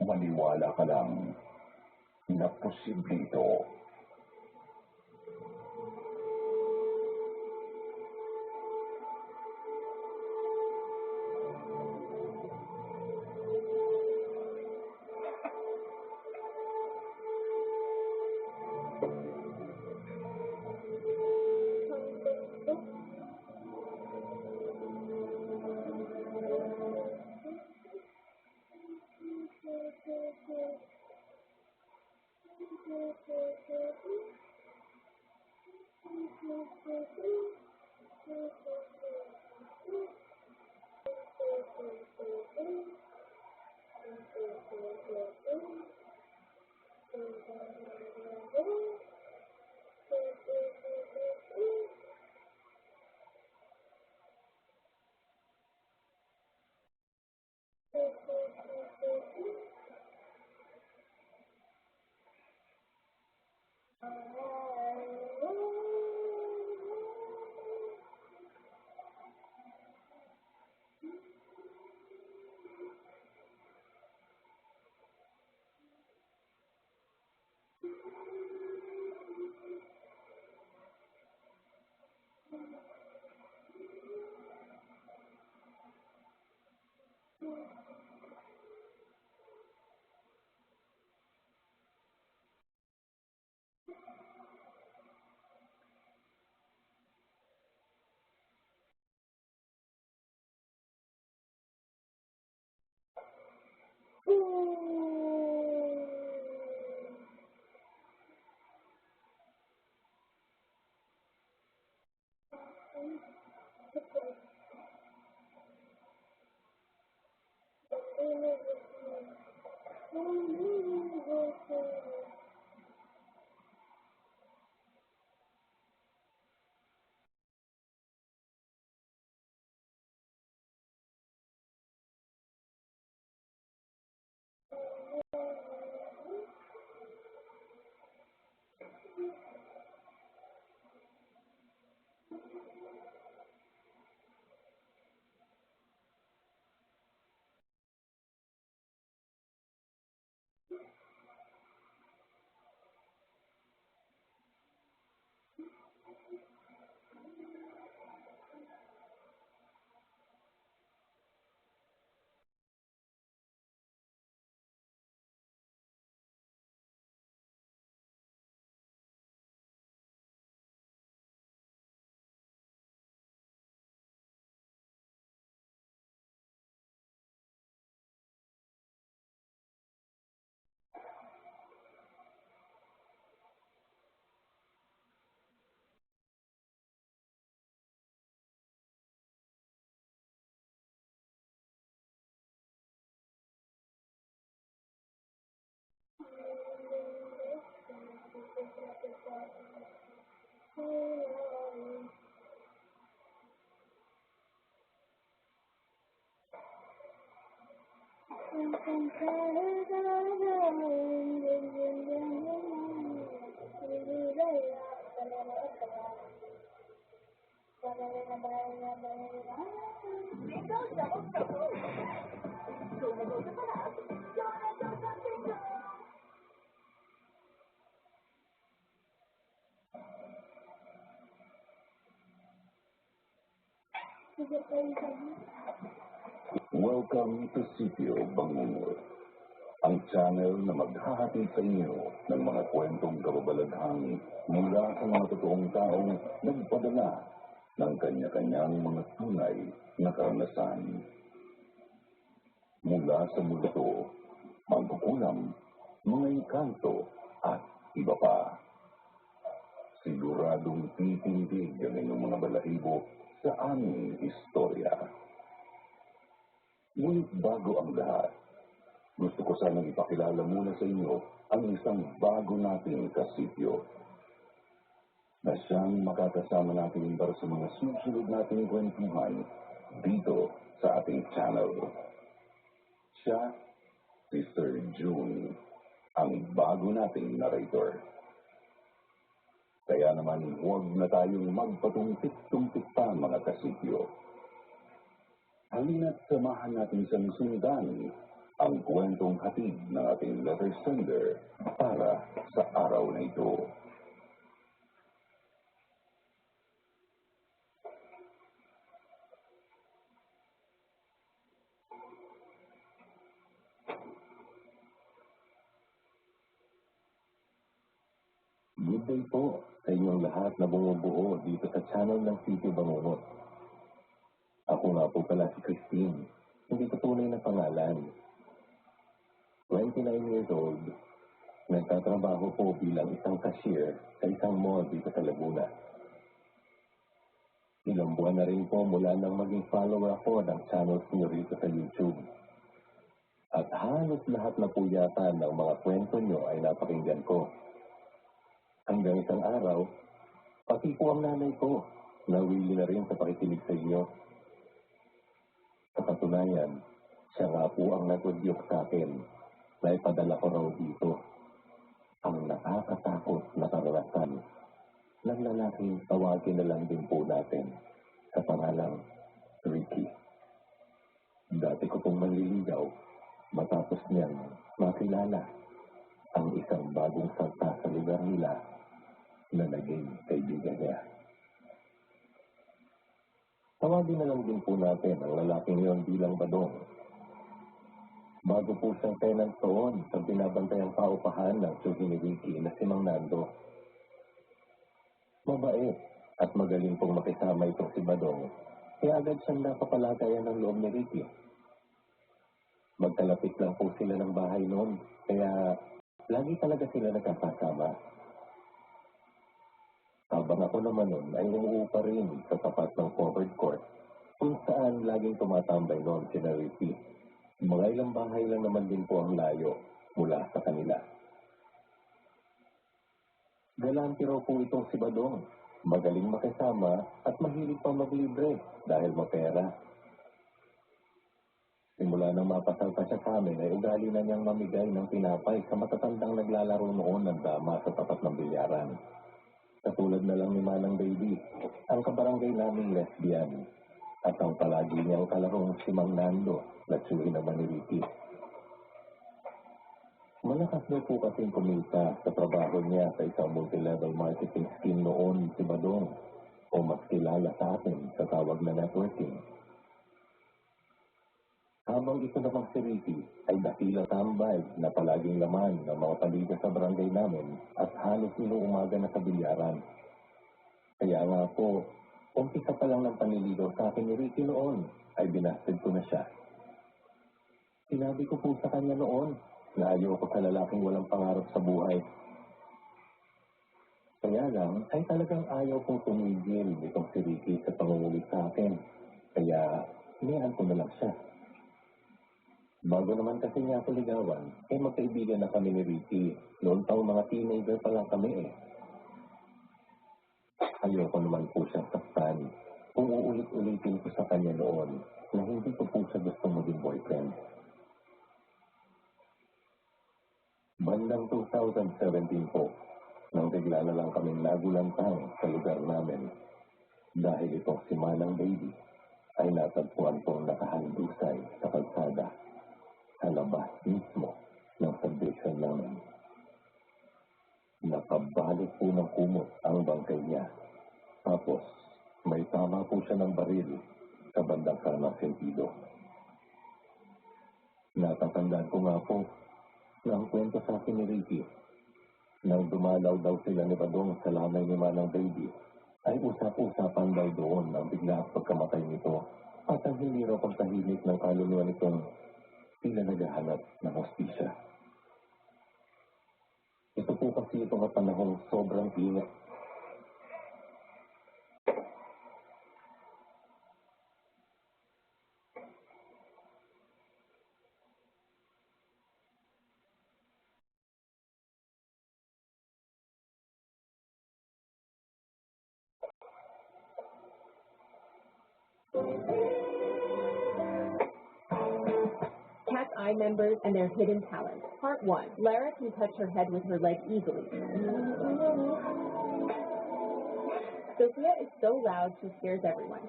Maniwala ka lang na posible ito. Welcome to Sitio Bangungot, ang channel na maghahatid sa inyo ng mga kwentong kababalaghang mula sa mga totoong taong nagpadala ng kanya-kanyang mga tunay na karanasan. Mula sa multo, magkukulam, mga engkanto at iba pa. Siguradong titindig ang inyong mga balahibo sa aming istorya. Ngunit bago ang lahat, gusto ko sanang ipakilala muna sa inyo ang isang bago nating kasityo na siyang makakasama natin para sa mga susunod nating kwentuhan dito sa ating channel. Siya, si Sir June, ang bago nating narrator. Kaya naman huwag na tayong magpatumpik-tumpik pa mga kasityo. Halina't samahan natin siyang sundan ang kwentong hatid ng ating letter sender para sa araw na ito. Good day po sa inyong lahat na bumubuo dito sa channel ng Sitio Bangungot. Ako nga po pala si Christine, hindi ko tunay na pangalan. 29 years old, nagtatrabaho po bilang isang cashier sa isang mall dito sa Laguna. Ilang buwan na rin po mula nang maging follower ako ng channels niyo rito sa YouTube. At halos lahat na po yata ng mga kwento niyo ay napakinggan ko. Hanggang isang araw, pati po ang nanay ko, nawili na rin sa pakikinig sa inyo. Sa katunayan, siya nga po ang nag-udyok sa akin na ipadala ko raw dito ang nakakatakot na karanasan ng lalaking tawagin na lang din po natin sa pangalang Ricky. Dati ko pong manliligaw matapos niyang makilala ang isang bagong salta sa lugar nila na naging kaibigan niya. Tawagin na lang din po natin ang lalaking yon bilang Badong. Bago po siyang tenant doon sa binabantayang paupahan ng tsugi ni Ricky na si Mang Nando. Mabait at magaling pong makisama itong si Badong, kaya agad siyang napapalagayan ng loob ni Ricky. Magkalapit lang po sila ng bahay noon, kaya lagi talaga sila nagkakasama. Habang ako naman noon ay umuupa rin sa tapat ng covered court kung saan laging tumatambay noon si Ricky. Mga ilang bahay lang naman din po ang layo mula sa kanila. Galante raw po itong si Badong. Magaling makisama at mahilig pang maglibre dahil mapera. Simula nang mapasal pa siya sa amin ay ugali na niyang mamigay ng tinapay sa matatandang naglalaro noon ng dama sa tapat ng bilyaran. Katulad na lang ni Manang Baby, ang kabarangay naming lesbian, at ang palagi niyang kalarong si Mang Nando na tsuhi naman ni Ricky. Malakas daw po kasing kumita sa trabaho niya sa isang multi-level marketing scheme noon si Badong, o mas kilala sa atin sa tawag na networking. Habang ito namang si Ricky ay dakila tambay na palaging laman ng mga palida sa barangay namin at halos inuumaga na sa bilyaran. Kaya nga po, umpisa pa lang ng panliligaw sa akin ni Ricky noon ay binasted ko na siya. Sinabi ko po sa kanya noon na ayaw ko sa lalaking walang pangarap sa buhay. Kaya lang ay talagang ayaw kong tumigil itong si Ricky sa pangungulit sa akin. Kaya hinayaan ko na lang siya. Bago naman kasi niya ako ligawan, ay magkaibigan na kami ni Ricky. Noon pang mga teenager pa lang kami eh. Ayoko naman po siyang saktan kung uulit-ulitin ko sa kanya noon na hindi ko po siya gustong maging boyfriend. Bandang 2017 po, nang bigla na lang kaming nagulantang sa lugar namin dahil itong si Manang Baby ay natagpuan pong nakahandusay sa kalsada sa labas mismo ng subdivision namin. Nakabalot po ng kumot ang bangkay niya. Tapos, may tama po siya ng baril sa bandang kanang sentido. Natatandaan ko nga po na ang kwento sa akin ni Ricky, nang dumalaw daw sila ni Badong sa lamay ni Manang Baby, ay usap-usapan daw doon ang bigla at pagkamatay nito at ang hindi raw pagtahimik ng kaluluwa nitong sila naghahanap ng hospisya. Ito po kasi itong panahong sobrang ingat. Cat's Eye members and their hidden talents. Part 1. Lara can touch her head with her leg easily. Sophia is so loud she scares everyone.